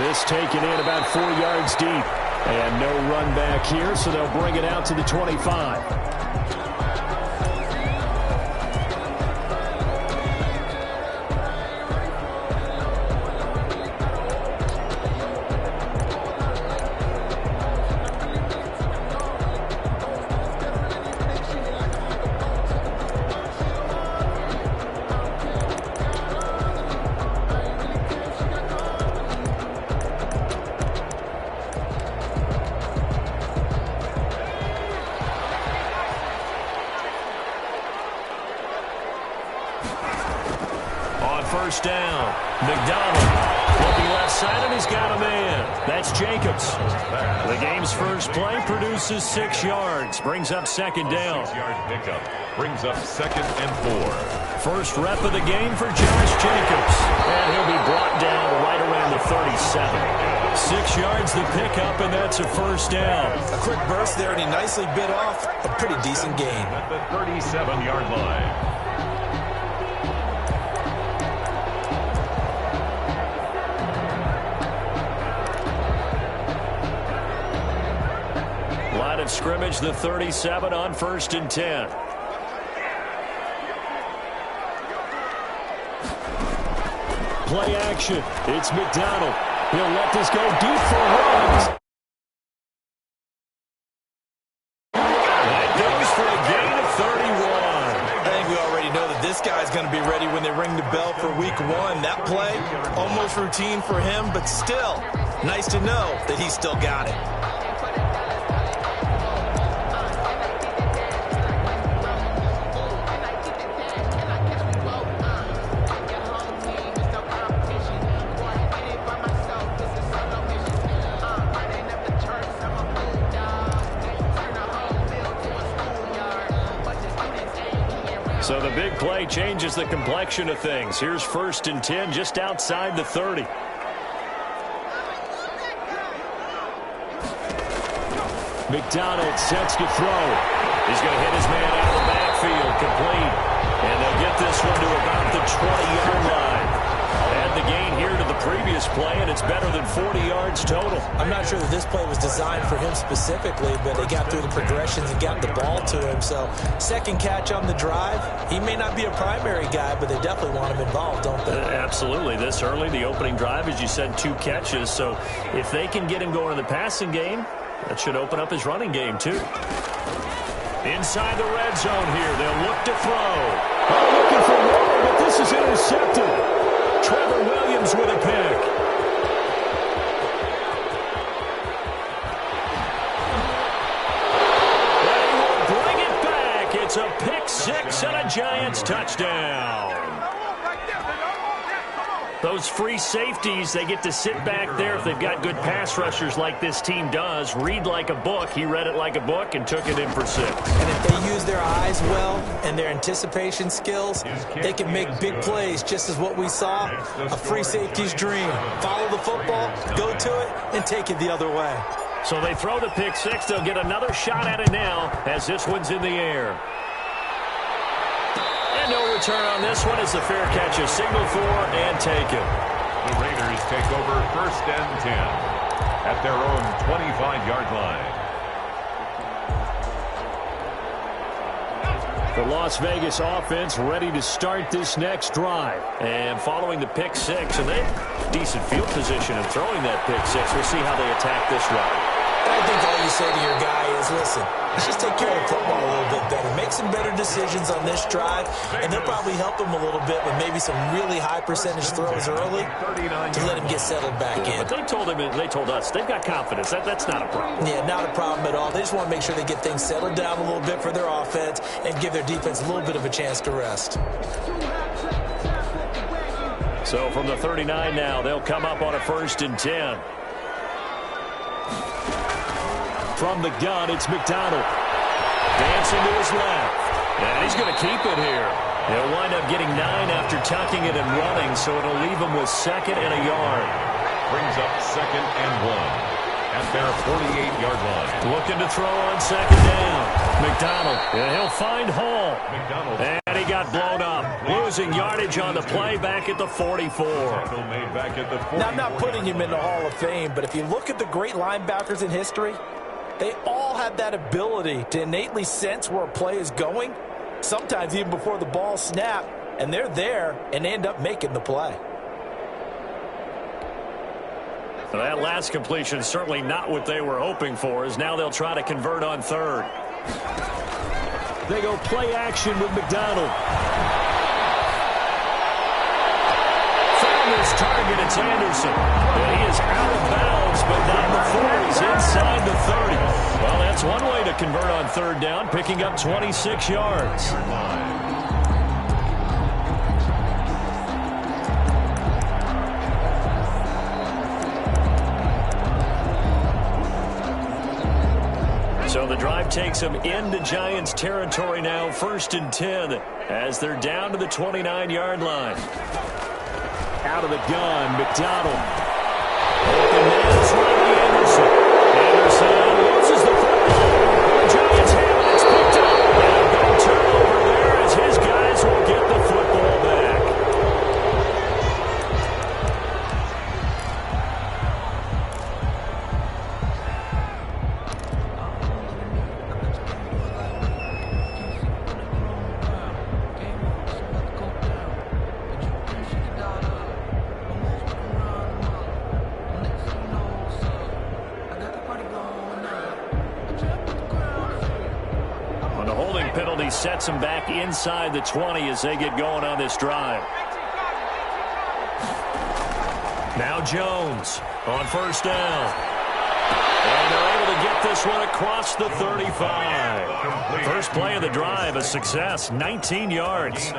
This taken in about 4 yards deep. And no run back here, so they'll bring it out to the 25. First down. McDonald looking left side, and he's got a man. That's Jacobs. The game's first play produces 6 yards. Brings up second down. 6-yard pickup. Brings up 2nd and 4. First rep of the game for Josh Jacobs. And he'll be brought down right around the 37. 6 yards the pickup, and that's a first down. A quick burst there, and he nicely bit off a pretty decent gain. At the 37-yard line. Scrimmage, the 37 on 1st and 10. Play action. It's McDonald. He'll let this go deep for Ruggs. That goes for a gain of 31. I think we already know that this guy's going to be ready when they ring the bell for week 1. That play, almost routine for him, but still, nice to know that he's still got it. So the big play changes the complexion of things. Here's 1st and 10 just outside the 30. McDonald sets to throw. He's going to hit his man out of the backfield, complete. And they'll get this one to about the 20-yard line. Add the gain here to the previous play, and it's better than 40 yards total. I'm not sure that this play was designed for him specifically, but they got through the progressions and got the ball to him. So, second catch on the drive. He may not be a primary guy, but they definitely want him involved, don't they? Absolutely. This early, the opening drive, as you said, 2 catches. So, if they can get him going in the passing game, that should open up his running game, too. Inside the red zone here, they'll look to throw. Oh, looking for more, but this is intercepted. Trevor Williams with a pick. They will bring it back. It's a pick 6 and a Giants touchdown. Those free safeties, they get to sit back there if they've got good pass rushers like this team does. Read like a book. He read it like a book and took it in for 6. And if they use their eyes well and their anticipation skills, they can make big plays, just as what we saw, a free safety's dream. Follow the football, go to it, and take it the other way. So they throw the pick 6. They'll get another shot at it now as this one's in the air. No return on this one as the fair catch is signaled for and taken. The Raiders take over 1st and 10 at their own 25-yard line. The Las Vegas offense ready to start this next drive. And following the pick 6, and they have decent field position in throwing that pick 6. We'll see how they attack this run. I think all you say to your guy is, listen, let's just take care of the football a little bit better. Make some better decisions on this drive, and they'll probably help him a little bit with maybe some really high percentage throws early to let him get settled back in. But they told us, they've got confidence. That's not a problem. Yeah, not a problem at all. They just want to make sure they get things settled down a little bit for their offense and give their defense a little bit of a chance to rest. So from the 39 now, they'll come up on a 1st and 10. From the gun, it's McDonald. Dancing to his left. And he's going to keep it here. He'll wind up getting 9 after tucking it and running, so it'll leave him with 2nd and a yard. Brings up 2nd and 1 at their 48-yard line. Looking to throw on 2nd down. McDonald, and he'll find Hall. McDonald. And And he got blown up, losing yardage on the play back at the 44. Now, I'm not putting him in the Hall of Fame, but if you look at the great linebackers in history, they all have that ability to innately sense where a play is going, sometimes even before the ball snapped, and they're there and end up making the play. So that last completion certainly not what they were hoping for, as now they'll try to convert on third. They go play action with McDonald. Found his target, it's Anderson. And he is out of bounds, but not before he's inside the 30. Well, that's one way to convert on third down, picking up 26 yards. So the drive takes them into Giants territory now, 1st and 10, as they're down to the 29-yard line. Out of the gun, McDonald. Open man's Robbie Anderson. Anderson loses the football. The Giants have it. It's picked up. And a big turnover there as his guys will get the football back. Penalty sets them back inside the 20 as they get going on this drive. Now Jones on 1st down. And they're able to get this one across the 35. First play of the drive, a success, 19 yards.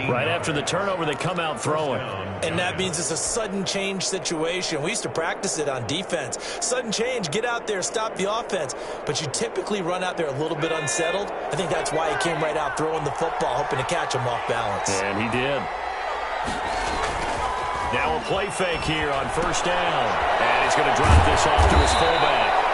Right after the turnover, they come out throwing. And that means it's a sudden change situation. We used to practice it on defense. Sudden change, get out there, stop the offense. But you typically run out there a little bit unsettled. I think that's why he came right out throwing the football, hoping to catch him off balance. And he did. Now a play fake here on 1st down. And he's going to drop this off to his fullback.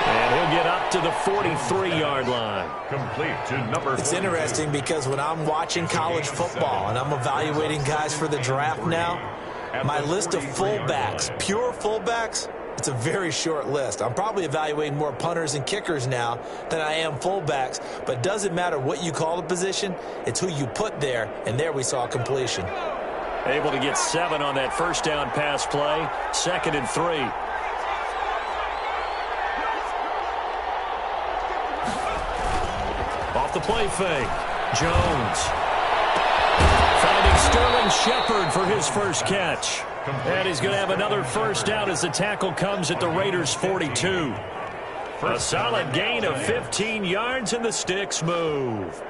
And he'll get up to the 43-yard line. Complete to number 43. It's interesting because when I'm watching college football and I'm evaluating guys for the draft now, my list of fullbacks, pure fullbacks, it's a very short list. I'm probably evaluating more punters and kickers now than I am fullbacks. But it doesn't matter what you call the position, it's who you put there. And there we saw completion. Able to get 7 on that 1st down pass play. 2nd and 3. Off the play fake. Jones. Finding Sterling Shepard for his first catch. And he's going to have another 1st down as the tackle comes at the Raiders' 42. A solid gain of 15 yards and the sticks move.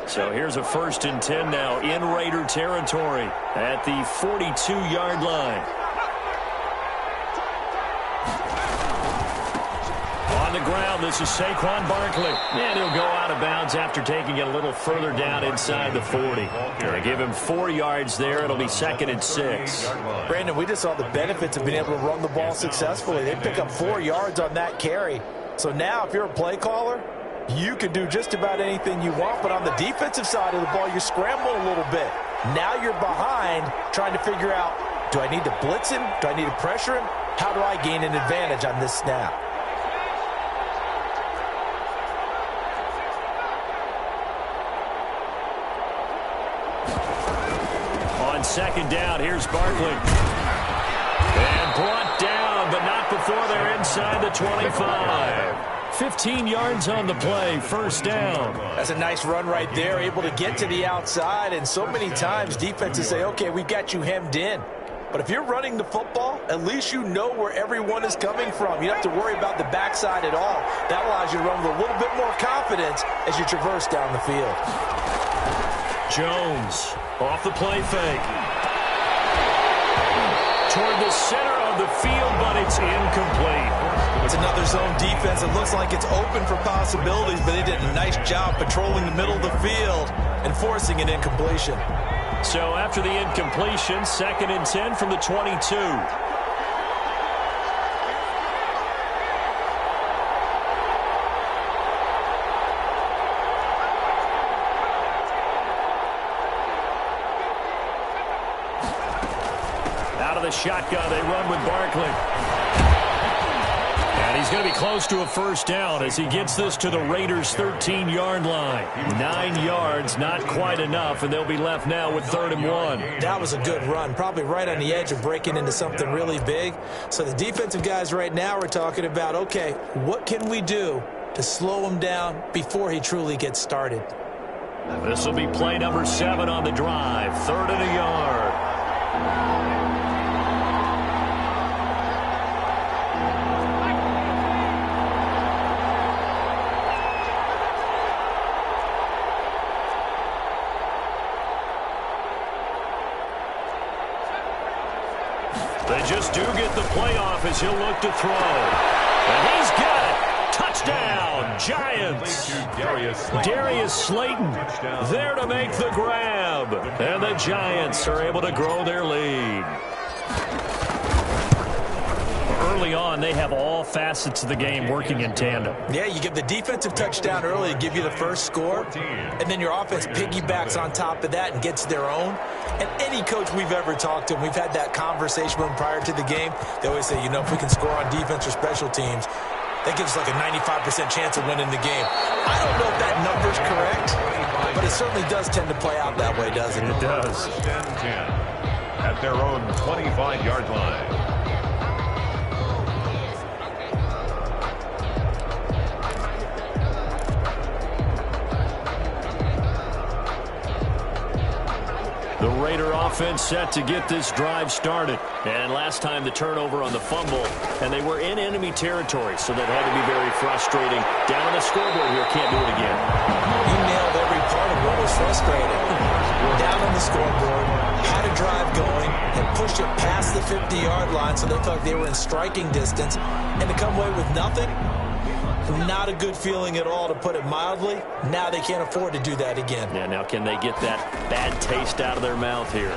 So here's a 1st and 10 now in Raider territory at the 42-yard line. On the ground, this is Saquon Barkley. And he'll go out of bounds after taking it a little further down inside the 40. They give him 4 yards there. It'll be 2nd and 6. Brandon, we just saw the benefits of being able to run the ball successfully. They pick up 4 yards on that carry. So now if you're a play caller, you can do just about anything you want, but on the defensive side of the ball, you scramble a little bit. Now you're behind trying to figure out, do I need to blitz him? Do I need to pressure him? How do I gain an advantage on this snap? On 2nd down, here's Barkley. And brought down, but not before they're inside the 25. 15 yards on the play, 1st down. That's a nice run right there, able to get to the outside. And so many times defenses say, okay, we've got you hemmed in. But if you're running the football, at least you know where everyone is coming from. You don't have to worry about the backside at all. That allows you to run with a little bit more confidence as you traverse down the field. Jones off the play fake. Toward the center of the field, but it's incomplete. It's another zone defense. It looks like it's open for possibilities, but they did a nice job patrolling the middle of the field and forcing an incompletion. So after the incompletion, 2nd and 10 from the 22. the shotgun. They run with Barkley. And he's going to be close to a first down as he gets this to the Raiders' 13-yard line. 9 yards, not quite enough, and they'll be left now with 3rd and 1. That was a good run, probably right on the edge of breaking into something really big. So the defensive guys right now are talking about, okay, what can we do to slow him down before he truly gets started? This will be play number 7 on the drive. 3rd and a yard. They just do get the playoff as he'll look to throw. And he's got it. Touchdown, Giants. Darius Slayton there to make the grab. And the Giants are able to grow their lead. Early on, they have all facets of the game working in tandem. Yeah, you give the defensive touchdown early, give you the first score, and then your offense piggybacks on top of that and gets their own. And any coach we've ever talked to, and we've had that conversation with them prior to the game, they always say, you know, if we can score on defense or special teams, that gives us like a 95% chance of winning the game. I don't know if that number's correct, but it certainly does tend to play out that way, doesn't it? It does. 10-10 at their own 25-yard line. The Raider offense set to get this drive started. And last time the turnover on the fumble, and they were in enemy territory, so that had to be very frustrating. Down on the scoreboard here, can't do it again. You nailed every part of what was frustrating. Down on the scoreboard, had a drive going, and pushed it past the 50-yard line, so they felt like they were in striking distance. And to come away with nothing, not a good feeling at all, to put it mildly. Now they can't afford to do that again. Yeah, now can they get that bad taste out of their mouth here?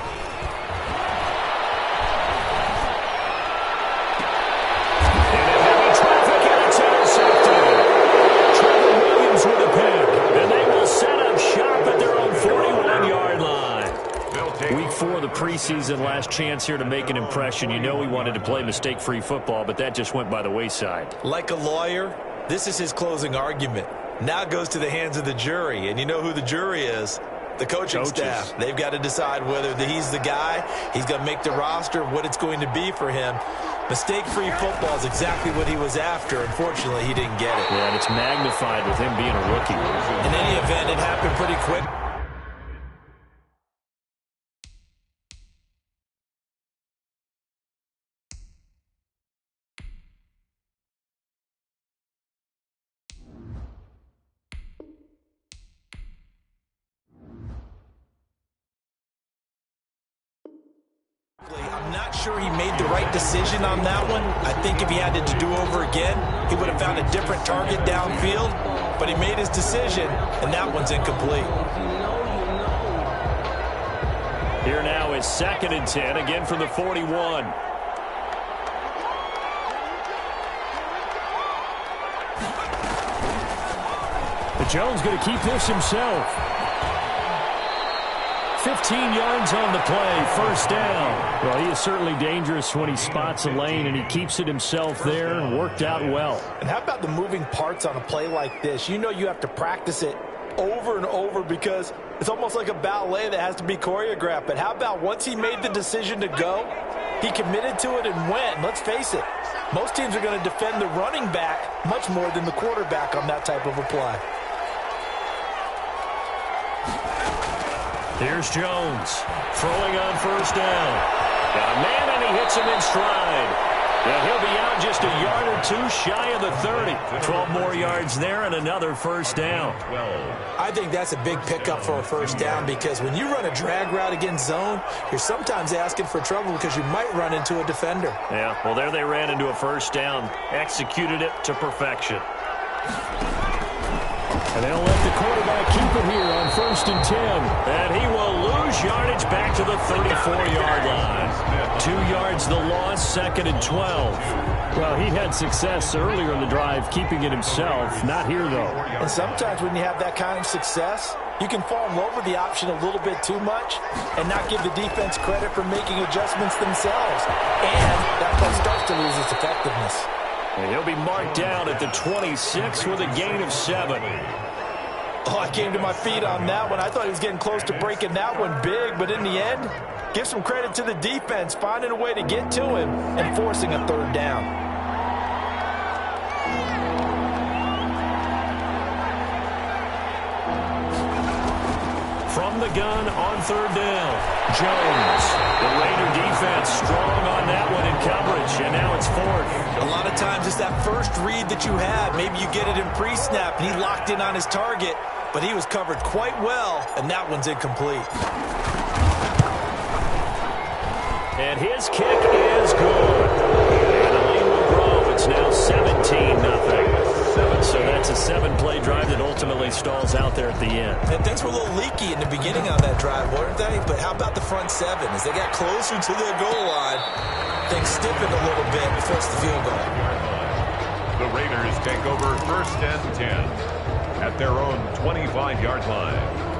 And in heavy traffic, and it's intercepted. Trevor Williams with a pick. And they will set up shop at their own 41-yard line. Week 4 of the preseason, last chance here to make an impression. You know he wanted to play mistake-free football, but that just went by the wayside. Like a lawyer, this is his closing argument. Now it goes to the hands of the jury, and you know who the jury is. The coaching staff. They've got to decide whether he's the guy, he's going to make the roster, what it's going to be for him. Mistake-free football is exactly what he was after. Unfortunately, he didn't get it. Yeah, and it's magnified with him being a rookie. In any event, it happened pretty quick. I'm not sure he made the right decision on that one. I think if he had it to do over again, he would have found a different target downfield. But he made his decision, and that one's incomplete. Here now is 2nd and 10, again from the 41. But Jones going to keep this himself. 15 yards on the play, first down. Well, he is certainly dangerous when he spots a lane, and he keeps it himself there and worked out well. And how about the moving parts on a play like this? You know you have to practice it over and over because it's almost like a ballet that has to be choreographed. But how about once he made the decision to go, he committed to it and went. Let's face it, most teams are going to defend the running back much more than the quarterback on that type of a play. Here's Jones throwing on first down. Got a man, and he hits him in stride. Yeah, he'll be out just a yard or two shy of the 30. 12 more yards there and another first down. I think that's a big pickup for a first down because when you run a drag route against zone, you're sometimes asking for trouble because you might run into a defender. Yeah, well, there they ran into a first down. Executed it to perfection. And they'll let the quarterback keep it here on 1st and 10. And he will lose yardage back to the 34-yard line. 2 yards the loss, 2nd and 12. Well, he had success earlier in the drive keeping it himself. Not here, though. And sometimes when you have that kind of success, You can fall in love with the option a little bit too much and not give the defense credit for making adjustments themselves. And that play starts to lose its effectiveness. And he'll be marked down at the 26 with a gain of 7. Oh, I came to my feet on that one. I thought he was getting close to breaking that one big, but in the end, give some credit to the defense, finding a way to get to him and forcing a 3rd down. From the gun on 3rd down, Jones. The Raider defense strong on that one in coverage, and now it's 4th. A lot of times it's that first read that you have. Maybe you get it in pre-snap, and he locked in on his target, but he was covered quite well, and that one's incomplete. And his kick is good. And the lead will grow. It's now 17-0. So that's a 7-play drive that ultimately stalls out there at the end. And things were a little leaky in the beginning on that drive, weren't they? But how about the front 7? As they got closer to the goal line, things stiffened a little bit and forced the field goal. The Raiders take over 1st and 10 at their own 25-yard line.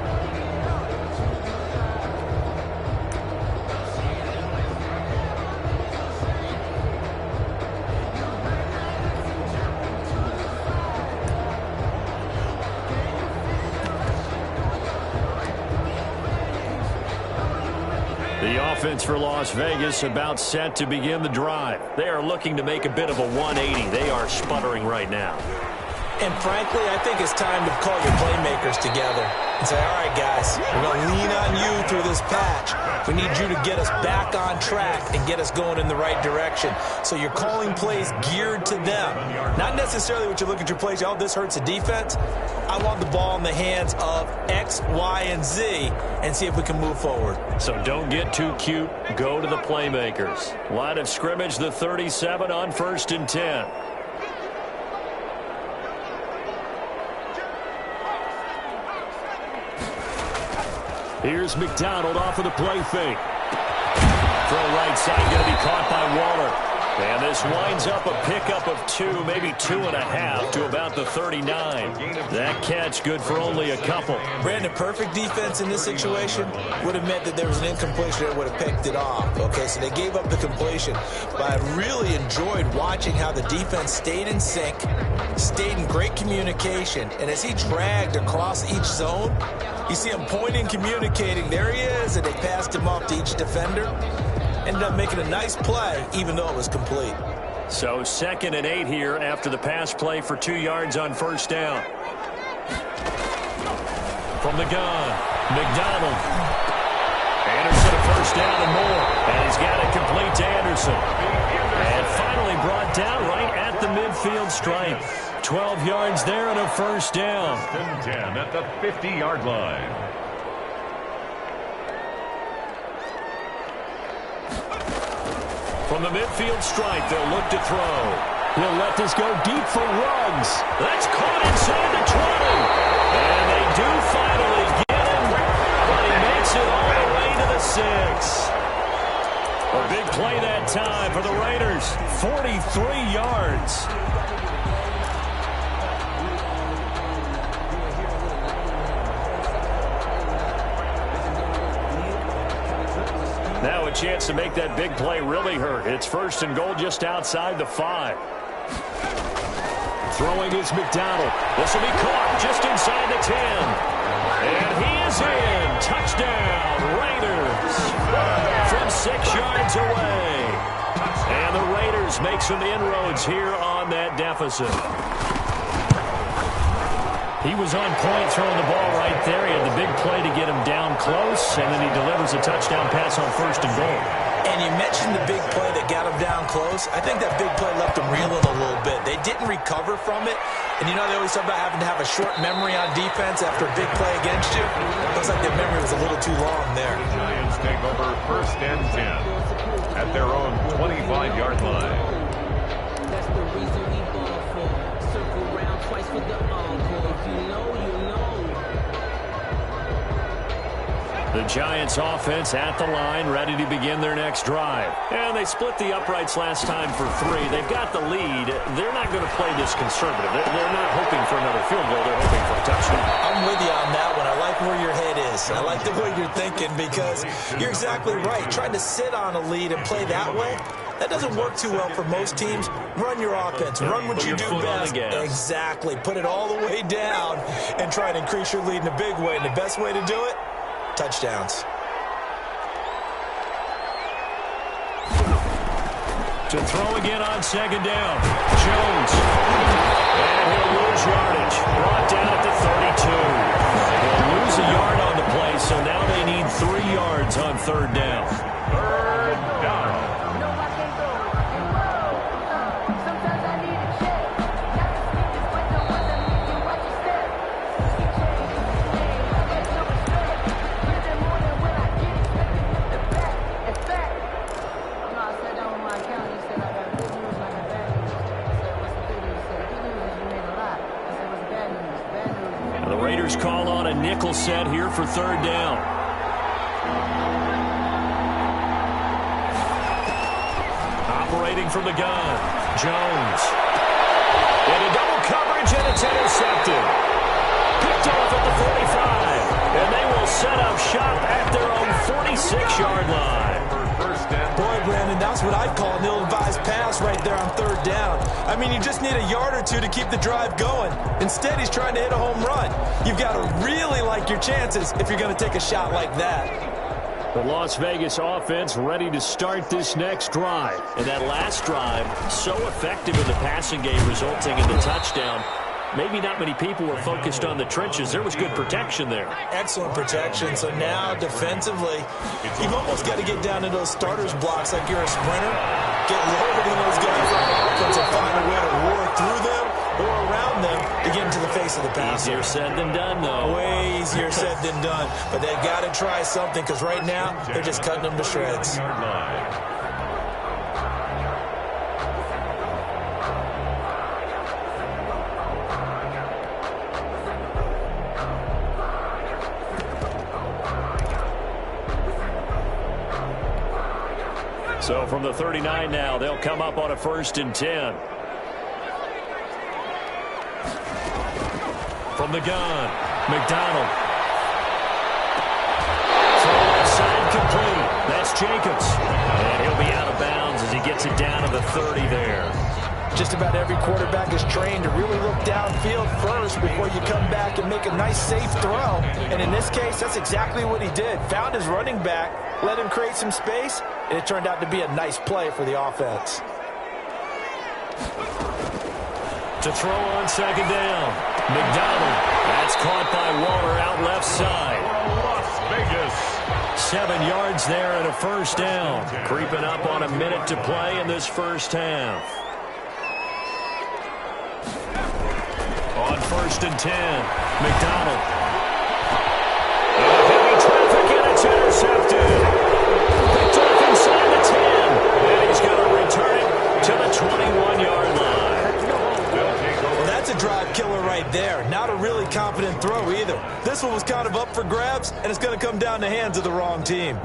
The offense for Las Vegas about set to begin the drive. They are looking to make a bit of a 180. They are sputtering right now. And frankly, I think it's time to call your playmakers together and say, all right, guys, we're going to lean on you through this patch. We need you to get us back on track and get us going in the right direction. So you're calling plays geared to them. Not necessarily what you look at your plays, oh, this hurts the defense. I want the ball in the hands of X, Y, and Z and see if we can move forward. So don't get too cute. Go to the playmakers. Line of scrimmage, the 37 on 1st and 10. Here's McDonald off of the play fake. Throw right side, going to be caught by Waller. And this winds up a pickup of 2, maybe 2.5 to about the 39. That catch good for only a couple. Brandon, perfect defense in this situation would have meant that there was an incompletion that would have picked it off. Okay, so they gave up the completion. But I really enjoyed watching how the defense stayed in sync, stayed in great communication, and as he dragged across each zone, you see him pointing, communicating. There he is, and they passed him off to each defender. Ended up making a nice play, even though it was complete. So 2nd and 8 here after the pass play for 2 yards on 1st down. From the gun, McDonald. Anderson a 1st down and more. And he's got it complete to Anderson. And finally brought down right at the midfield stripe. 12 yards there and a 1st down. 10 at the 50-yard line. From the midfield stripe, they'll look to throw. He'll let this go deep for Ruggs. That's caught inside the 20. And they do finally get him, but he makes it all the way to the 6. A big play that time for the Raiders. 43 yards. Now a chance to make that big play really hurt. It's 1st and goal just outside the 5. Throwing is McDonald. This will be caught just inside the 10. And he is in. Touchdown, Raiders. From 6 yards away. And the Raiders make some inroads here on that deficit. He was on point throwing the ball right there. He had the big play to get him down close, and then he delivers a touchdown pass on 1st and goal. And you mentioned the big play that got him down close. I think that big play left him reeling a little bit. They didn't recover from it. And you know they always talk about having to have a short memory on defense after a big play against you. Looks like their memory was a little too long there. The Giants take over 1st and 10 at their own 25-yard line. That's the reason we ball for. Circle round twice for the encore. If you know, you know. The Giants offense at the line, ready to begin their next drive. And they split the uprights last time for 3. They've got the lead. They're not going to play this conservative. They're not hoping for another field goal. They're hoping for a touchdown. I'm with you on that one. I like where your head is. I like the way you're thinking because you're exactly right. Trying to sit on a lead and play that way, that doesn't work too well for most teams. Run your offense. Run what you do best. Exactly. Put it all the way down and try and increase your lead in a big way. And the best way to do it, touchdowns. To throw again on second down. Jones. And he'll lose yardage. Brought down at the 32. They'll lose a yard on the play, so now they need 3 yards on third down. Third down. Call on a nickel set here for third down. Operating from the gun, Jones. Into double coverage, and it's intercepted. Picked off at the 45. And they will set up shop at their own 46-yard line. Boy, Brandon, that's what I'd call an ill-advised pass right there on third down. I mean, you just need a yard or two to keep the drive going. Instead, he's trying to hit a home run. You've got to really like your chances if you're going to take a shot like that. The Las Vegas offense ready to start this next drive. And that last drive, so effective in the passing game, resulting in the touchdown. Maybe not many people were focused on the trenches. There was good protection there. Excellent protection. So now, defensively, you've almost got to get down to those starters blocks like you're a sprinter. Get loaded in those guys on offense and find a way to roar through them or around them to get into the face of the passer. Easier said than done, though. Way easier said than done. But they've got to try something because right now, they're just cutting them to shreds. So from the 39 now, they'll come up on a 1st and 10. From the gun, McDonald. Throw outside complete. That's Jacobs. And he'll be out of bounds as he gets it down to the 30 there. Just about every quarterback is trained to really look downfield first before you come back and make a nice, safe throw. And in this case, that's exactly what he did. Found his running back, let him create some space, and it turned out to be a nice play for the offense. To throw on second down, McDonald. That's caught by Waller out left side. Las Vegas. 7 yards there and a 1st down. Creeping up on a minute to play in this first half. On 1st and 10, McDonald. Heavy traffic, and it's intercepted. Picked off inside the 10. And he's going to return it to the 21-yard line. Well, that's a drive killer right there. Not a really confident throw either. This one was kind of up for grabs, and it's going to come down the hands of the wrong team.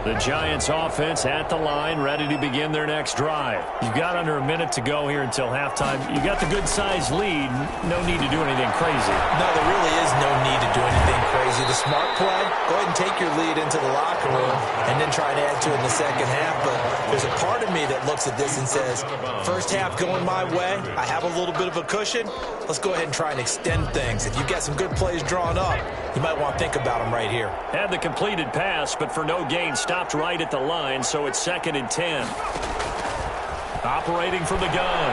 The Giants offense at the line, ready to begin their next drive. You've got under a minute to go here until halftime. You got the good-sized lead. No need to do anything crazy. No, there really is no need to do anything crazy. The smart play, go ahead and take your lead into the locker room and then try and add to it in the second half. But there's a part of me that looks at this and says, first half going my way, I have a little bit of a cushion. Let's go ahead and try and extend things. If you've got some good plays drawn up, you might want to think about them right here. Had the completed pass, but for no gain, stopped right at the line, so it's 2nd and 10. Operating from the gun,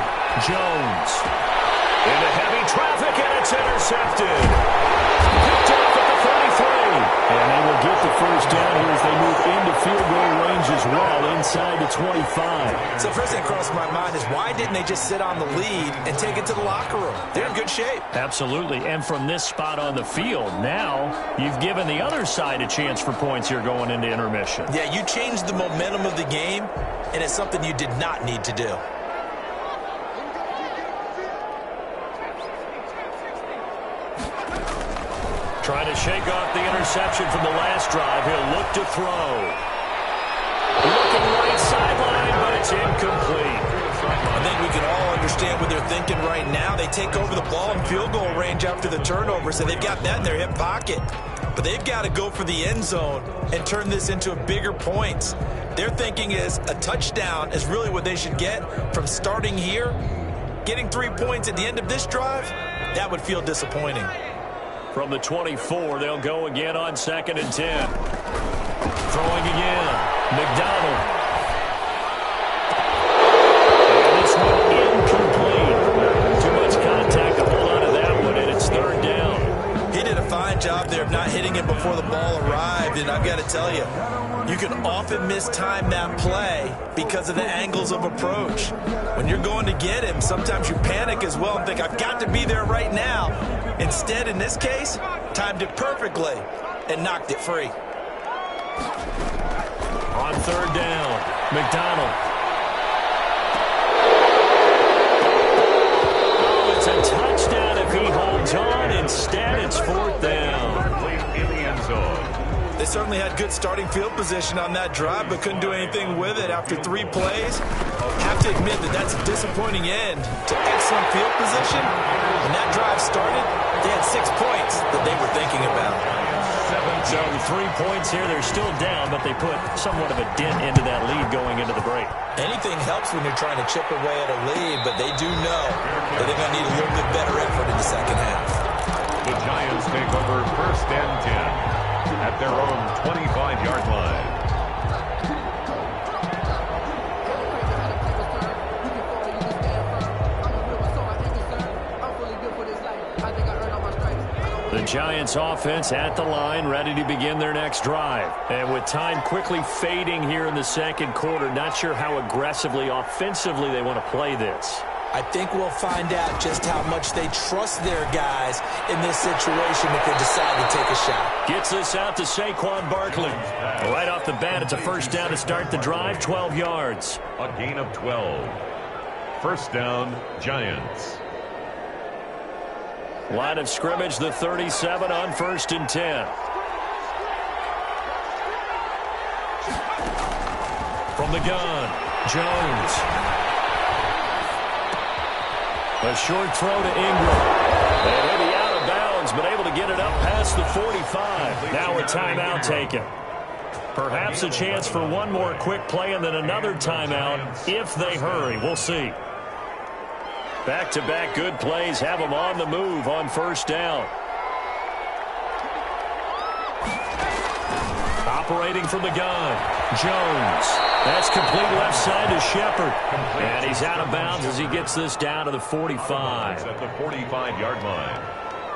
Jones. Into heavy traffic, and it's intercepted. Picked off at the 33. And they will get the first down here as they move into field goal range as well, inside the 25. So the first thing that crossed my mind is why didn't they just sit on the lead and take it to the locker room? They're in good shape. Absolutely, and from this spot on the field, now you've given the other side a chance for points here going into intermission. Yeah, you changed the momentum of the game, and it's something you did not need to do. Trying to shake off the interception from the last drive. He'll look to throw. Looking right sideline, but it's incomplete. I think we can all understand what they're thinking right now. They take over the ball in field goal range after the turnover, so they've got that in their hip pocket. But they've got to go for the end zone and turn this into bigger points. Their thinking is a touchdown is really what they should get from starting here. Getting 3 points at the end of this drive, that would feel disappointing. From the 24, they'll go again on 2nd and 10. Throwing again. McDonald. And this one incomplete. Too much contact to hold on to that one, and it's 3rd down. He did a fine job there of not hitting it before the ball arrived, and I've got to tell you, you can often mistime that play because of the angles of approach. When you're going to get him, sometimes you panic as well and think, I've got to be there right now. Instead, in this case, timed it perfectly and knocked it free. On 3rd down, McDonald. Oh, it's a touchdown if he holds on. Instead, it's 4th down. In the end zone. They certainly had good starting field position on that drive, but couldn't do anything with it after 3 plays. Have to admit that that's a disappointing end to excellent field position. When that drive started, they had 6 points that they were thinking about. So 3 points here. They're still down, but they put somewhat of a dent into that lead going into the break. Anything helps when you're trying to chip away at a lead, but they do know that they're going to need a little bit better effort in the second half. The Giants take over 1st and 10 at their own 25-yard line. The Giants offense at the line, ready to begin their next drive. And with time quickly fading here in the 2nd quarter, not sure how aggressively, offensively they want to play this. I think we'll find out just how much they trust their guys in this situation if they decide to take a shot. Gets this out to Saquon Barkley. Right off the bat, it's a 1st down to start the drive, 12 yards. A gain of 12. 1st down, Giants. Line of scrimmage, the 37 on 1st and 10. From the gun, Jones. A short throw to Ingram. And he'll be out of bounds, but able to get it up past the 45. Now a timeout taken. Perhaps a chance for one more quick play and then another timeout if they hurry. We'll see. Back-to-back good plays have them on the move on 1st down. Operating from the gun, Jones. That's complete left side to Shepard. And he's out of bounds as he gets this down to the 45. At the 45-yard line.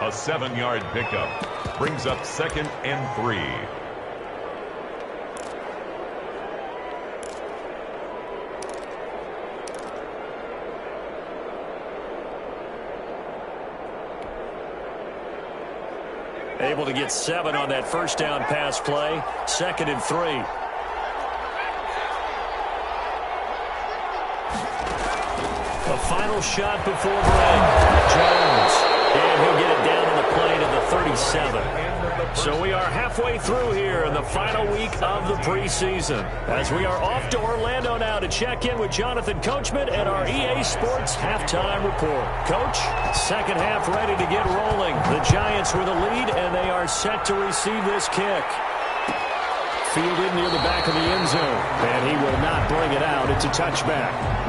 A 7-yard pickup. Brings up 2nd and 3. Able to get 7 on that 1st down pass play. 2nd and 3. A final shot before break. Jones. And he'll get it down on the play to the 37. So we are halfway through here in the final week of the preseason. As we are off to Orlando now to check in with Jonathan Coachman and our EA Sports halftime report. Coach, 2nd half ready to get rolling. The Giants with a lead, and they are set to receive this kick. Fielded near the back of the end zone, and he will not bring it out. It's a touchback.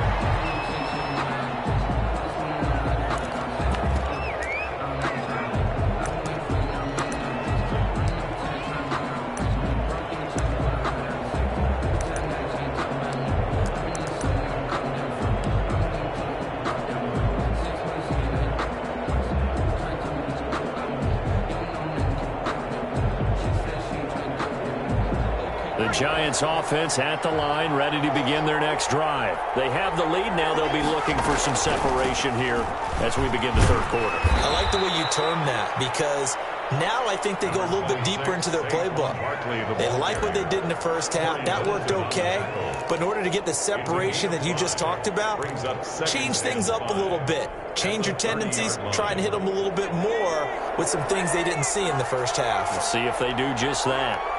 Giants offense at the line, ready to begin their next drive. They have the lead now. They'll be looking for some separation here as we begin the 3rd quarter. I like the way you term that because Now I think they go a little bit deeper into their playbook. They like what they did in the first half. That worked okay. But in order to get the separation that you just talked about, change things up a little bit. Change your tendencies, try and hit them a little bit more with some things they didn't see in the first half. We'll see if they do just that.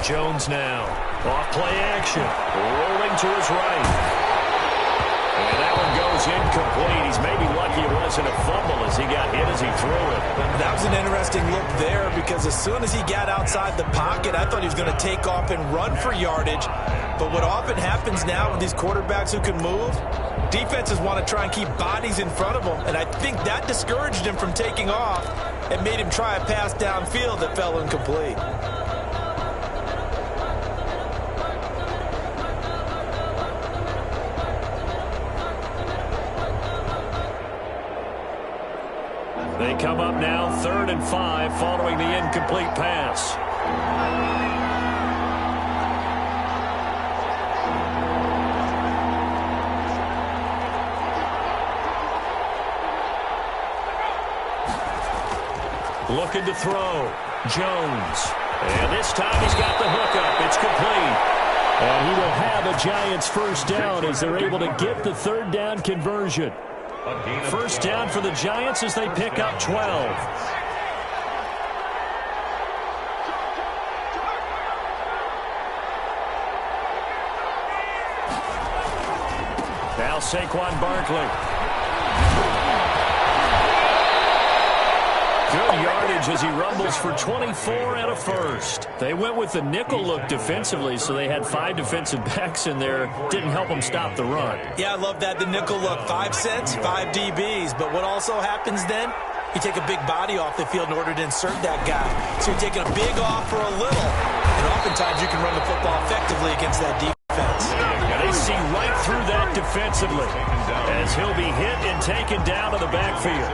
Jones now. Off play action. Rolling to his right. And that one goes incomplete. He's maybe lucky it wasn't a fumble as he got hit as he threw it. That was an interesting look there because as soon as he got outside the pocket, I thought he was going to take off and run for yardage. But what often happens now with these quarterbacks who can move, defenses want to try and keep bodies in front of them. And I think that discouraged him from taking off and made him try a pass downfield that fell incomplete. They come up now 3rd and 5 following the incomplete pass. Looking to throw. Jones. And this time he's got the hook up. It's complete. And he will have a Giants first down as they're able to get the 3rd down conversion. First down for the Giants as they pick up 12. Now Saquon Barkley. Good yardage as he rumbles for 24 and a first. They went with the nickel look defensively, so they had 5 defensive backs in there. Didn't help them stop the run. Yeah, I love that, the nickel look. 5 cents, 5 DBs. But what also happens then, you take a big body off the field in order to insert that guy. So you're taking a big off for a little. And oftentimes you can run the football effectively against that defense. And they see right through that defensively as he'll be hit and taken down to the backfield.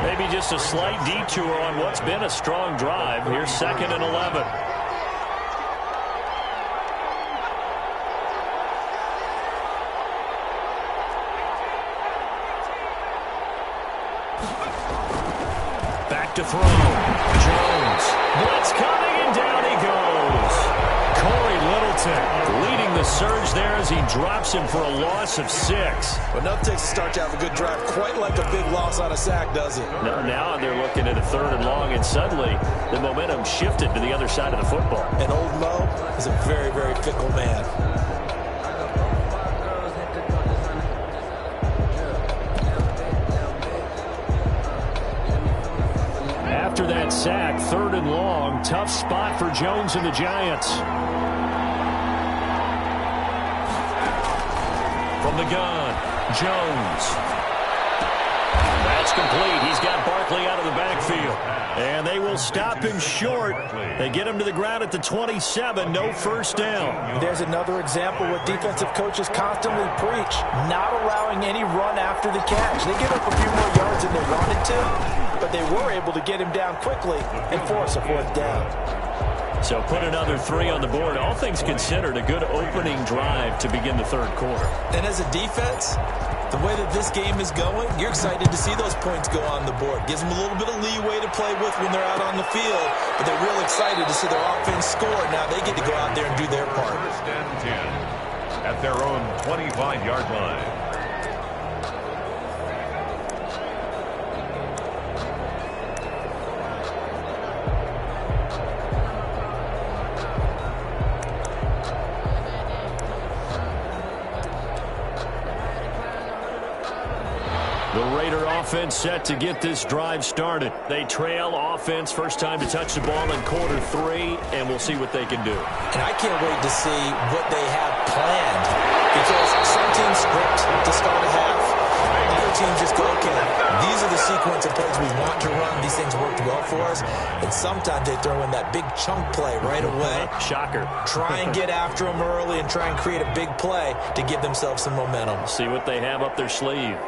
Maybe just a slight detour on what's been a strong drive. Here's 2nd and 11. Back to throw. Jones. Blitz coming, and down he goes. Corey Littleton leading the surge there as he drops him for a loss of 6. Well, nothing takes a start to have a good drive quite like a big loss on a sack, does it? No, now they're looking at a 3rd and long, and suddenly the momentum shifted to the other side of the football. And old Mo is a very, very fickle man. After that sack, 3rd and long, tough spot for Jones and the Giants. From the gun, Jones. That's complete. He's got Barkley out of the backfield. And they will stop him short. They get him to the ground at the 27. No first down. There's another example what defensive coaches constantly preach. Not allowing any run after the catch. They give up a few more yards than they wanted to, but they were able to get him down quickly and force a 4th down. So put another 3 on the board. All things considered, a good opening drive to begin the 3rd quarter. And as a defense, the way that this game is going, you're excited to see those points go on the board. Gives them a little bit of leeway to play with when they're out on the field, but they're real excited to see their offense score. Now they get to go out there and do their part. 1st and 10 at their own 25-yard line. The Raider offense set to get this drive started. They trail offense, first time to touch the ball in quarter 3, and we'll see what they can do. And I can't wait to see what they have planned, because some teams script to start a half. Other teams just go, okay, these are the sequence of plays we want to run. These things worked well for us. And sometimes they throw in that big chunk play right away. Shocker. Try and get after them early and try and create a big play to give themselves some momentum. See what they have up their sleeve.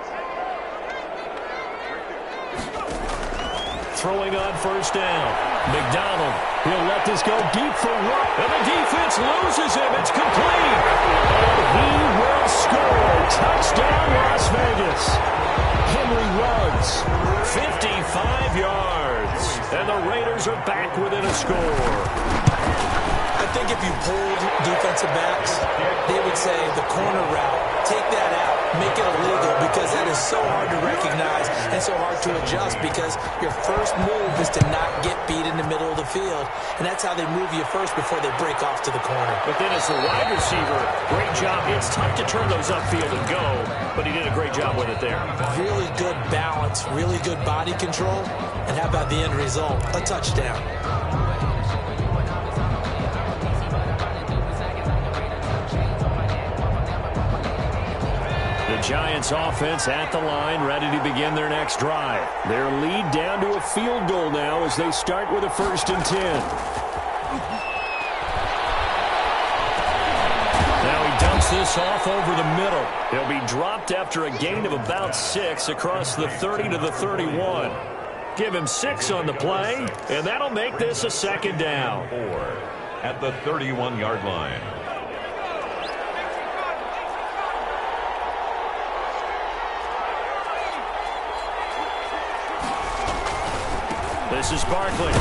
throwing on first down. McDonald, he'll let this go deep for one. And the defense loses him. It's complete. And he will score. Touchdown, Las Vegas. Henry runs 55 yards. And the Raiders are back within a score. I think if you polled defensive backs, they would say the corner route, take that out, make it illegal, because that is so hard to recognize and so hard to adjust, because your first move is to not get beat in the middle of the field, and that's how they move you first before they break off to the corner. But then as the wide receiver, great job. It's tough to turn those upfield and go, but he did a great job with it there. Really good balance, really good body control, and how about the end result? A touchdown. The Giants offense at the line, ready to begin their next drive. Their lead down to a field goal now as they start with a 1st and 10. Now he dumps this off over the middle. He'll be dropped after a gain of about 6 across the 30 to the 31. Give him 6 on the play, and that'll make this a 2nd down. 4 at the 31-yard line. This is Barkley.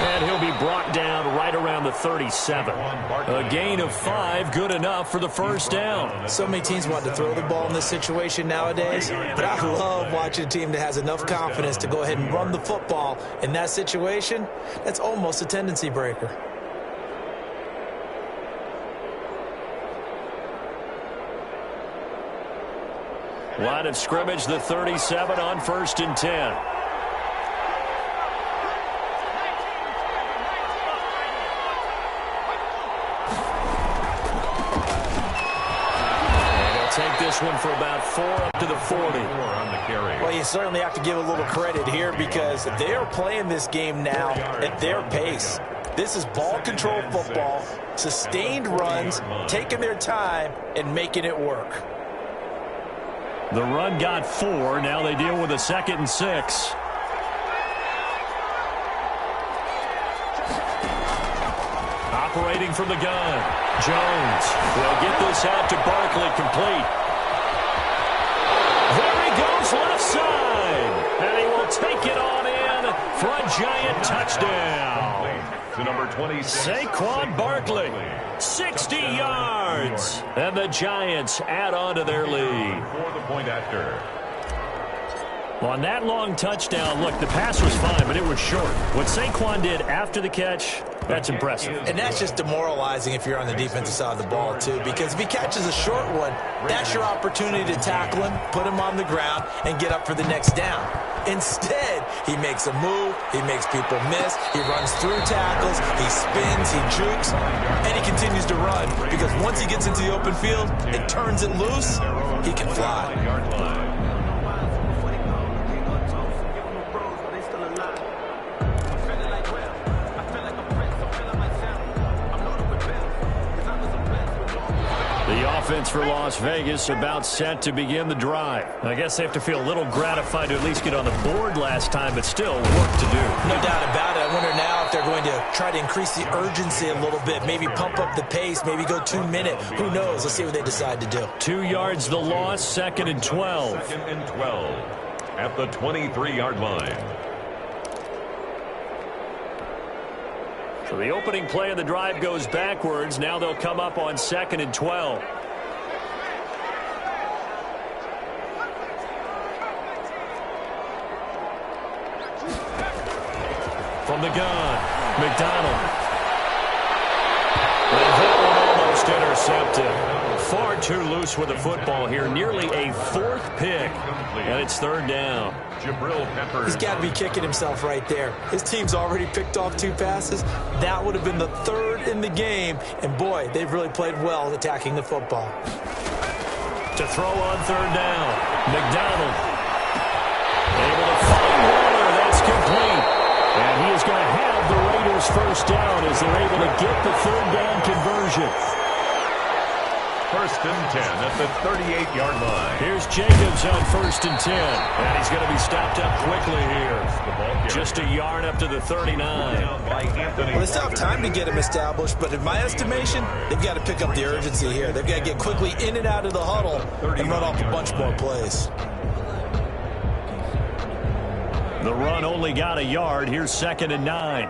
And he'll be brought down right around the 37. A gain of 5, good enough for the 1st down. So many teams want to throw the ball in this situation nowadays, but I love watching a team that has enough confidence to go ahead and run the football. In that situation, that's almost a tendency breaker. Line of scrimmage, the 37 on 1st and 10. Take this one for about 4 up to the 40. On the carry. Well, you certainly have to give a little credit here, because they are playing this game now at their pace. This is ball control football, sustained runs, taking their time and making it work. The run got 4. Now they deal with a 2nd and 6. Operating from the gun, Jones will get this out to Barkley, complete. There he goes, left side, and he will take it on in for a Giant touchdown. To number 26. Saquon Barkley, 60 yards, and the Giants add on to their lead. For the point after. On that long touchdown, look, the pass was fine, but it was short. What Saquon did after the catch, that's impressive. And that's just demoralizing if you're on the defensive side of the ball, too, because if he catches a short one, that's your opportunity to tackle him, put him on the ground, and get up for the next down. Instead, he makes a move, he makes people miss, he runs through tackles, he spins, he jukes, and he continues to run, because once he gets into the open field and turns it loose, he can fly. Offense for Las Vegas about set to begin the drive. I guess they have to feel a little gratified to at least get on the board last time, but still work to do. No doubt about it. I wonder now if they're going to try to increase the urgency a little bit, maybe pump up the pace, maybe go 2-minute. Who knows? Let's see what they decide to do. 2 yards the loss, 2nd and 12. 2nd and 12 at the 23-yard line. So the opening play of the drive goes backwards. Now they'll come up on 2nd and 12. From the gun, McDonald. And that one almost intercepted. Far too loose with the football here. Nearly a 4th pick. And it's 3rd down. He's got to be kicking himself right there. His team's already picked off 2 passes. That would have been the 3rd in the game. And, boy, they've really played well attacking the football. To throw on 3rd down, McDonald. Able to find Warner. That's complete. And he is going to have the Raiders' 1st down as they're able to get the 3rd down conversion. First and 10 at the 38-yard line. Here's Jacobs on first and 10. And he's going to be stopped up quickly here. Just a yard up to the 39. Well, they still have time to get him established, but in my estimation, they've got to pick up the urgency here. They've got to get quickly in and out of the huddle and run off a bunch more plays. The run only got a yard. Here's second and 9.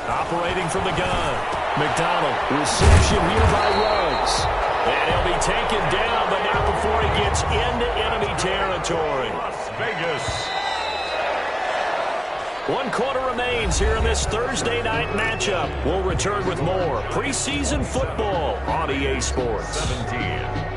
Operating from the gun. McDonald, reception here by Ruggs. And he'll be taken down, but not before he gets into enemy territory. Las Vegas. 1 quarter remains here in this Thursday night matchup. We'll return with more preseason football on EA Sports. 17.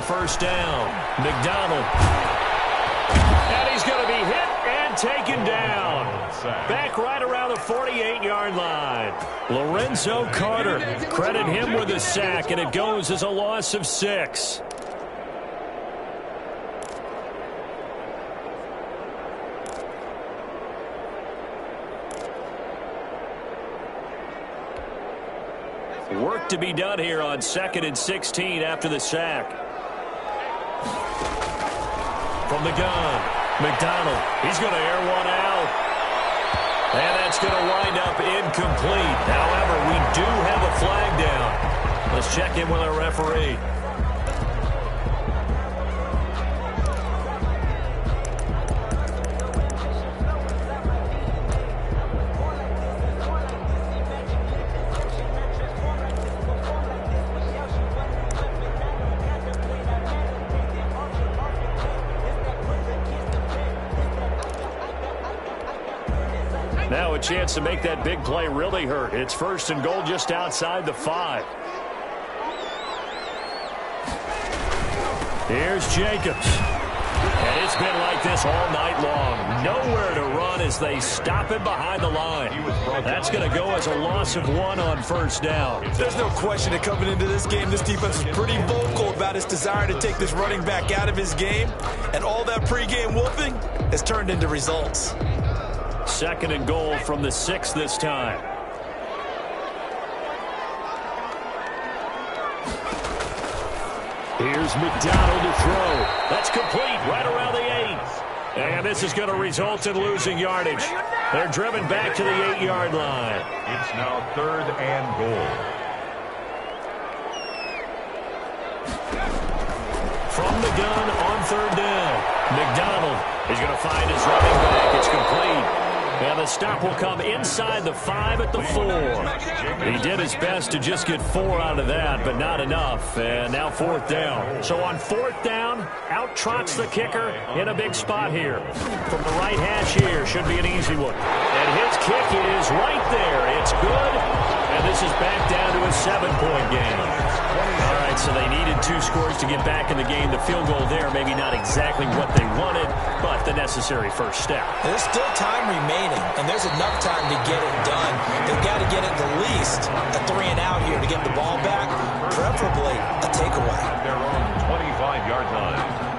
First down, McDonald. And he's going to be hit and taken down. Back right around the 48-yard line. Lorenzo Carter. Credit him with a sack, and it goes as a loss of 6. Work to be done here on 2nd and 16 after the sack. From the gun, McDonald. He's going to air one out. And that's going to wind up incomplete. However, we do have a flag down. Let's check in with our referee. Now a chance to make that big play really hurt. It's first and goal just outside the 5. Here's Jacobs. And it's been like this all night long. Nowhere to run as they stop him behind the line. That's going to go as a loss of 1 on first down. There's no question that coming into this game, this defense is pretty vocal about its desire to take this running back out of his game. And all that pregame whooping has turned into results. Second and goal from the 6 this time. Here's McDonald to throw. That's complete right around the 8. And this is going to result in losing yardage. They're driven back to the 8-yard line. It's now 3rd and goal. From the gun on 3rd down. McDonald is going to find his running back. It's complete. And the stop will come inside the 5 at the 4. He did his best to just get 4 out of that, but not enough. And now 4th down. So on 4th down, out trots the kicker in a big spot here. From the right hash here, should be an easy one. And his kick is right there. It's good. And this is back down to a 7-point game. All right, so they needed 2 scores to get back in the game. The field goal there, maybe not exactly what they wanted, but the necessary first step. There's still time remaining, and there's enough time to get it done. They've got to get at the least a 3 and out here to get the ball back, preferably a takeaway. Their own 25-yard line.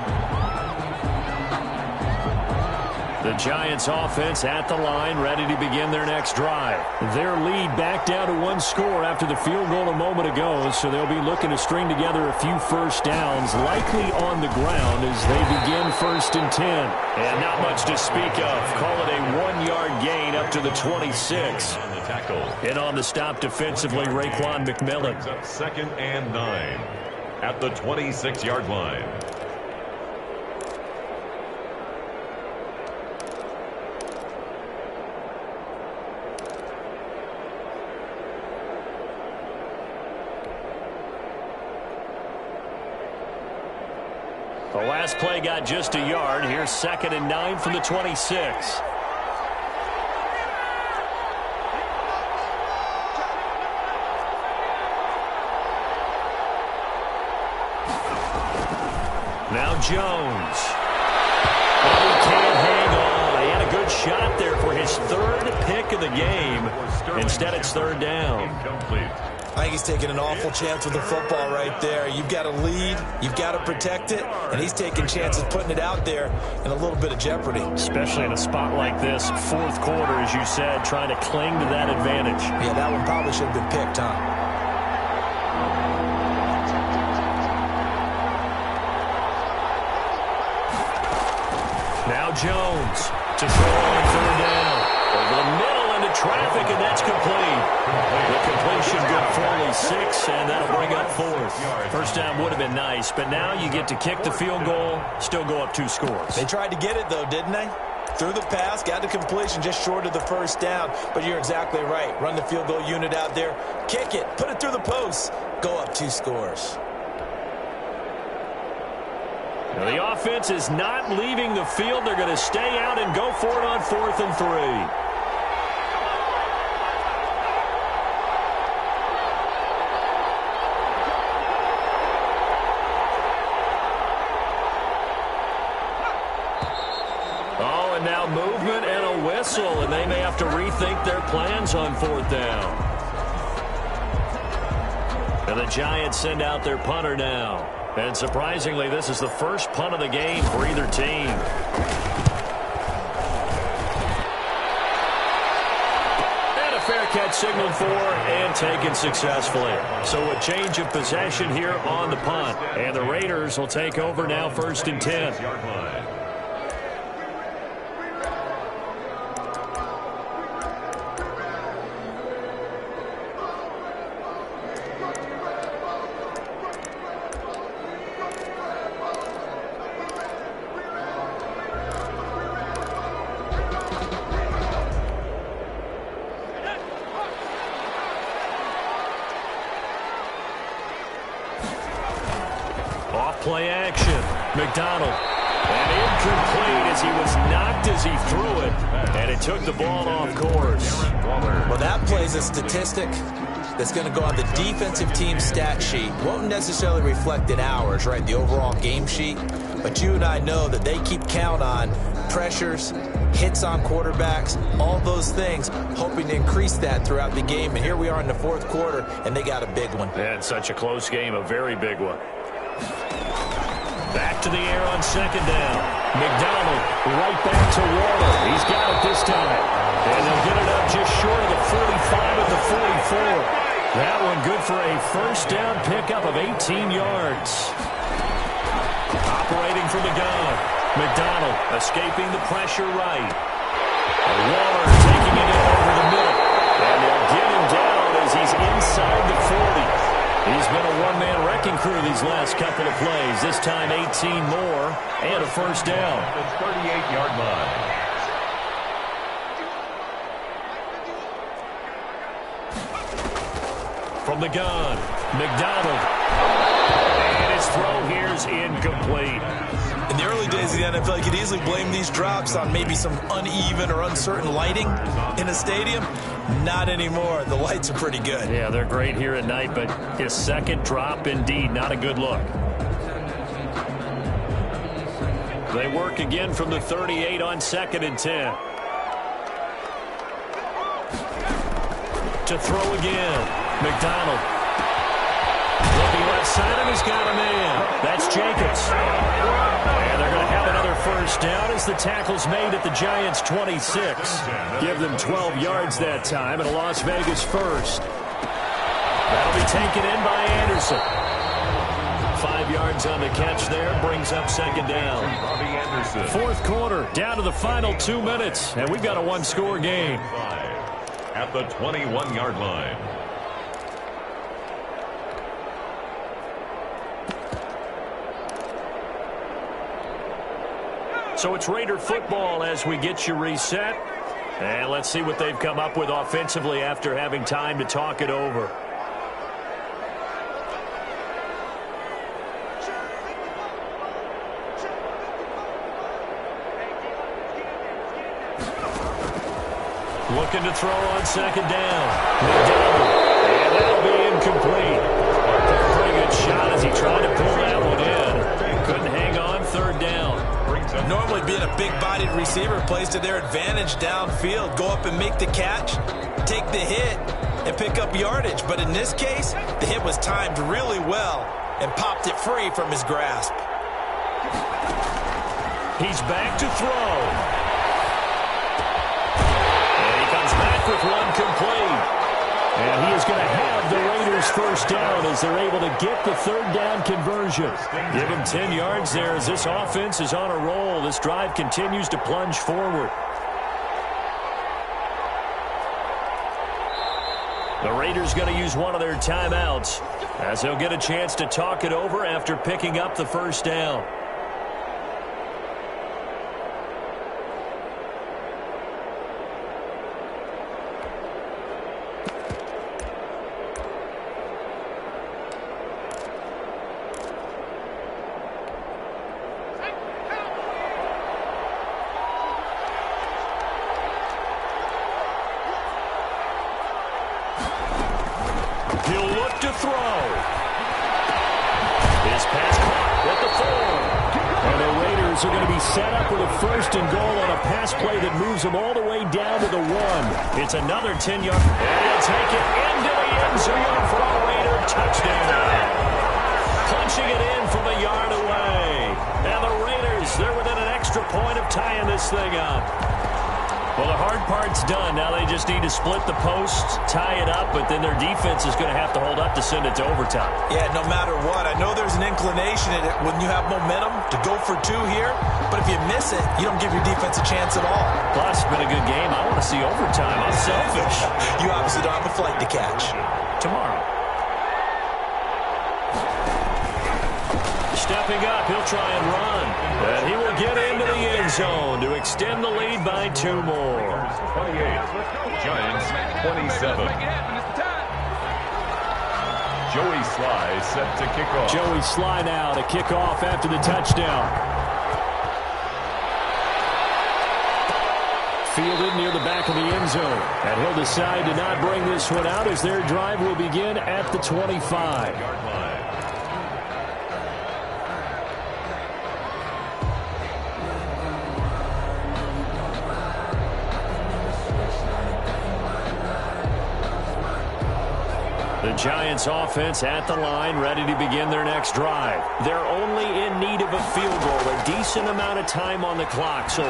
The Giants offense at the line, ready to begin their next drive. Their lead back down to 1 score after the field goal a moment ago, so they'll be looking to string together a few first downs, likely on the ground as they begin 1st and 10. And not much to speak of. Call it a 1-yard gain up to the 26. On the tackle. And on the stop defensively, Raekwon McMillan. Up 2nd and 9 at the 26-yard line. The last play got just a yard. Here's 2nd and 9 from the 26. Now Jones. Oh, he can't hang on. He had a good shot there for his third pick of the game. Instead, it's third down. Incomplete. I think he's taking an awful chance with the football right there. You've got to lead, you've got to protect it, and he's taking chances putting it out there in a little bit of jeopardy. Especially in a spot like this, fourth quarter, as you said, trying to cling to that advantage. Yeah, that one probably should have been picked, huh? Now Jones to throw on third down. Over the middle into traffic, and that's complete. The completion good for only 6, and that'll bring up fourth. First down would have been nice, but now you get to kick the field goal, still go up 2 scores. They tried to get it, though, didn't they? Threw the pass, got the completion just short of the first down, but you're exactly right. Run the field goal unit out there, kick it, put it through the post, go up 2 scores. Now the offense is not leaving the field. They're going to stay out and go for it on 4th and 3. Now movement and a whistle, and they may have to rethink their plans on 4th down. And the Giants send out their punter now. And surprisingly, this is the first punt of the game for either team. And a fair catch signaled for and taken successfully. So a change of possession here on the punt. And the Raiders will take over now 1st and 10. Play action. McDonald. And incomplete as he was knocked as he threw it. And it took the ball off course. Well, that plays a statistic that's going to go on the defensive team stat sheet. Won't necessarily reflect in ours, right, the overall game sheet. But you and I know that they keep count on pressures, hits on quarterbacks, all those things, hoping to increase that throughout the game. And here we are in the 4th quarter, and they got a big one. And such a close game, a very big one. Back to the air on 2nd down. McDonald right back to Waller. He's got it this time. And they'll get it up just short of the 45 at the 44. That one good for a first down pickup of 18 yards. Operating from the gun. McDonald escaping the pressure right. Waller taking it in over the middle. And they'll get him down as he's inside the 40. He's been a one-man wrecking crew these last couple of plays. This time 18 more and a first down. The 38-yard line. From the gun, McDonald. And his throw here is incomplete. In the early days of the NFL, you could easily blame these drops on maybe some uneven or uncertain lighting in a stadium. Not anymore. The lights are pretty good. Yeah, they're great here at night, but his second drop, indeed, not a good look. They work again from the 38 on 2nd and 10. To throw again. McDonald. Looking left side, and he's got a man. That's Jacobs. And they're going to have another first down as the tackle's made at the Giants' 26. Give them 12 yards that time, and a Las Vegas first. That'll be taken in by Anderson. 5 yards on the catch there, brings up 2nd down. 4th quarter, down to the final 2 minutes, and we've got a one-score game. At the 21-yard line. So it's Raider football as we get you reset. And let's see what they've come up with offensively after having time to talk it over. Looking to throw on 2nd down. McDonald. And that'll be incomplete. Took a pretty good shot as he tried to pull that one in. Couldn't hang on receiver plays to their advantage downfield. Go up and make the catch, take the hit, and pick up yardage. But in this case, the hit was timed really well and popped it free from his grasp. He's back to throw. And he comes back with one complete. And he is going to have the Raiders first down as they're able to get the third down conversion. Give him 10 yards there as this offense is on a roll. This drive continues to plunge forward. The Raiders going to use one of their timeouts as they'll get a chance to talk it over after picking up the first down. He'll look to throw. His pass caught at the 4. And the Raiders are going to be set up with a first and goal on a pass play that moves them all the way down to the 1. It's another 10-yard. And he'll take it into the end zone for a Raider touchdown. Punching it in from a yard away. And the Raiders, they're within an extra point of tying this thing up. Well, the hard part's done. Now they just need to split the posts, tie it up, but then their defense is going to have to hold up to send it to overtime. Yeah, no matter what. I know there's an inclination in it when you have momentum to go for 2 here, but if you miss it, you don't give your defense a chance at all. Plus, it's been a good game. I want to see overtime. I'm selfish. You obviously don't have a flight to catch. Tomorrow. Stepping up, he'll try and run. And he will get into the end zone to extend the lead by 2 more. 28, Giants 27. Joey Sly set to kick off. Joey Sly now to kick off after the touchdown. Fielded near the back of the end zone. And he'll decide to not bring this one out as their drive will begin at the 25. The Giants offense at the line, ready to begin their next drive. They're only in need of a field goal, a decent amount of time on the clock. So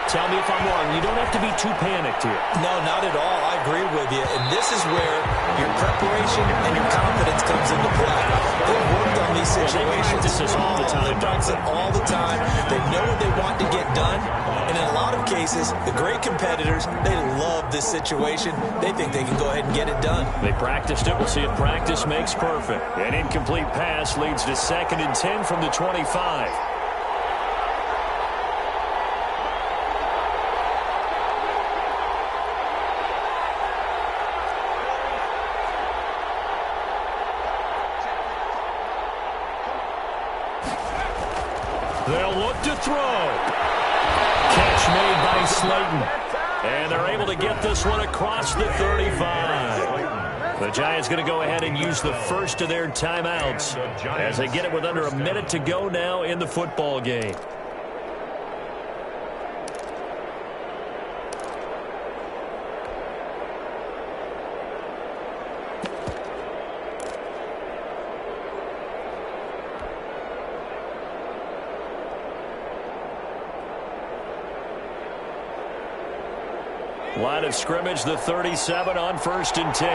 tell me if I'm wrong. You don't have to be too panicked here. No, not at all. I agree with you. And this is where your preparation and your confidence comes into play. They've worked on these situations. They practice this all the time. They practice it all the time. They know what they want to get done. And in a lot of cases, the great competitors, they love this situation. They think they can go ahead and get it done. They practiced it. We'll see if practice makes perfect. An incomplete pass leads to 2nd and 10 from the 25. They'll look to throw. Catch made by Slayton. And they're able to get this one across the 35. The Giants going to go ahead and use the first of their timeouts as they get it with under a minute to go now in the football game. Line of scrimmage, the 37 on 1st and 10.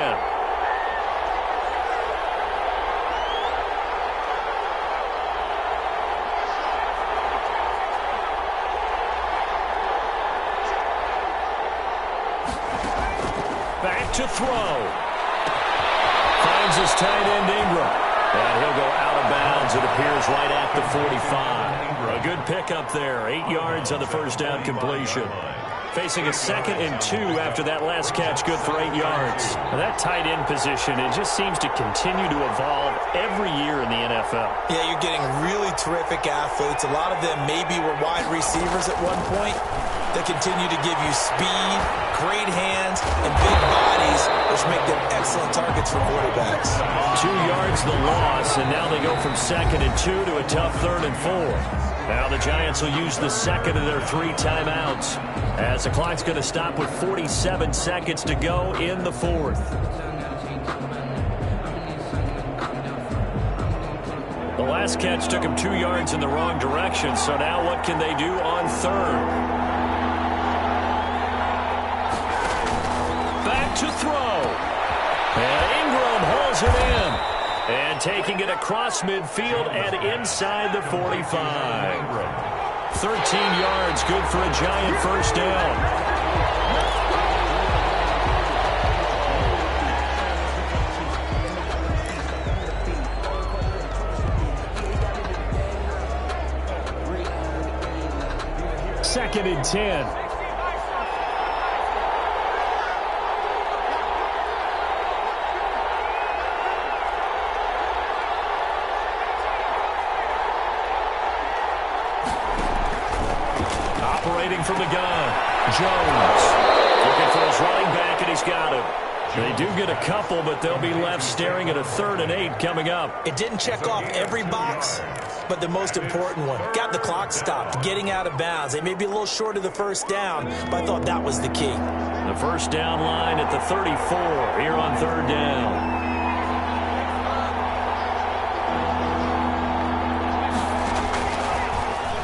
Back to throw. Finds his tight end Ingram. And he'll go out of bounds. It appears right at the 45. A good pickup there. 8 yards on the first down completion. Facing a 2nd and 2 after that last catch, good for 8 yards. Now that tight end position, it just seems to continue to evolve every year in the NFL. Yeah, you're getting really terrific athletes. A lot of them maybe were wide receivers at one point. that continue to give you speed, great hands, and big bodies, which make them excellent targets for quarterbacks. 2 yards the loss, and now they go from 2nd and 2 to a tough 3rd and 4. Now the Giants will use the second of their 3 timeouts, as the clock's going to stop with 47 seconds to go in the 4th. The last catch took him 2 yards in the wrong direction, so now what can they do on 3rd? Back to throw. And Ingram hauls it in. And taking it across midfield and inside the 45. 13 yards, good for a Giant first down. Second and 10. Operating from the gun, Jones. Looking for his running back, and he's got him. They do get a couple, but they'll be left staring at a 3rd and 8 coming up. It didn't check off every box, but the most important one. Got the clock stopped, getting out of bounds. They may be a little short of the first down, but I thought that was the key. The first down line at the 34 here on 3rd down.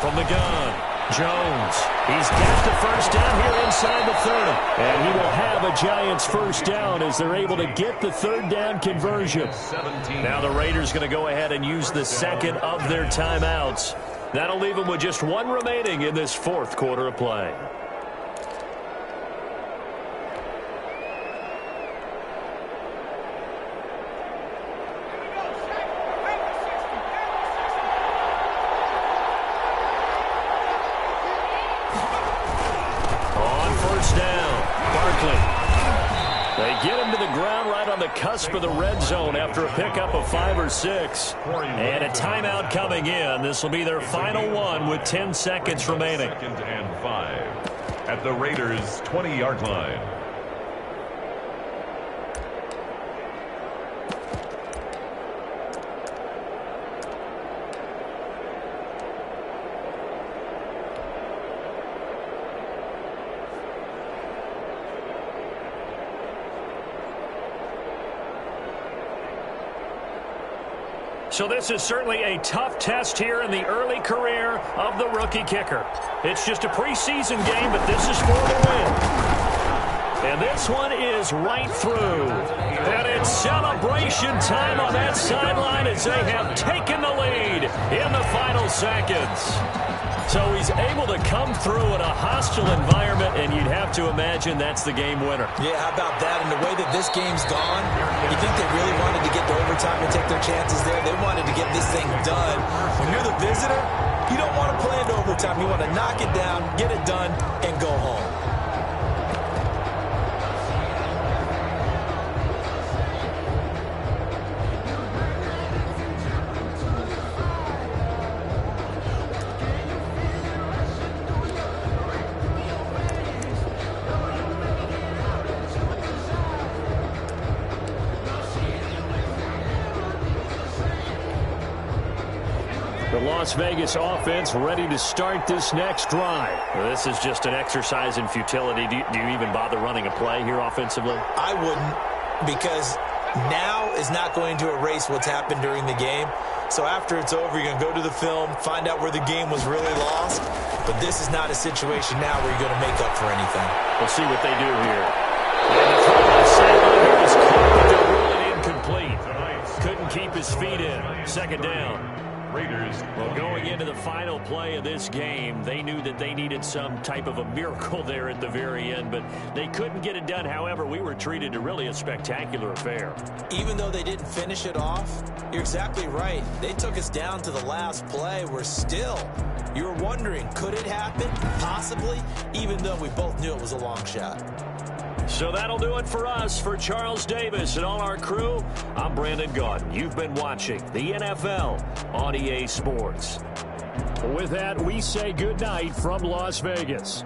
From the gun, Jones. He's got the first down here inside the 30. And he will have a Giants first down as they're able to get the 3rd down conversion. Now the Raiders going to go ahead and use the second of their timeouts. That'll leave them with just 1 remaining in this 4th quarter of play. Cusp of the red zone after a pickup of 5 or 6. And a timeout coming in. This will be their final one with 10 seconds remaining. 2nd and 5 at the Raiders' 20-yard line. So this is certainly a tough test here in the early career of the rookie kicker. It's just a preseason game, but this is for the win. And this one is right through. And it's celebration time on that sideline as they have taken the lead in the final seconds. So he's able to come through in a hostile environment, and you'd have to imagine that's the game winner. Yeah, how about that? And the way that this game's gone, you think they really wanted to get to overtime and take their chances there? They wanted to get this thing done. When you're the visitor, you don't want to play into overtime. You want to knock it down, get it done, and go home. The Las Vegas offense ready to start this next drive. Well, this is just an exercise in futility. Do you even bother running a play here offensively? I wouldn't, because now is not going to erase what's happened during the game. So after it's over, you're going to go to the film, find out where the game was really lost. But this is not a situation now where you're going to make up for anything. We'll see what they do here. And the throw to the sideline here is caught, but they'll rule it incomplete. Couldn't keep his feet in. 2nd down. Raiders. Well, going into the final play of this game, they knew that they needed some type of a miracle there at the very end, but they couldn't get it done. However, we were treated to really a spectacular affair. Even though they didn't finish it off, you're exactly right. They took us down to the last play. We're still, you were wondering, could it happen? Possibly, even though we both knew it was a long shot. So that'll do it for us. For Charles Davis and all our crew, I'm Brandon Gaudin. You've been watching the NFL on EA Sports. With that, we say goodnight from Las Vegas.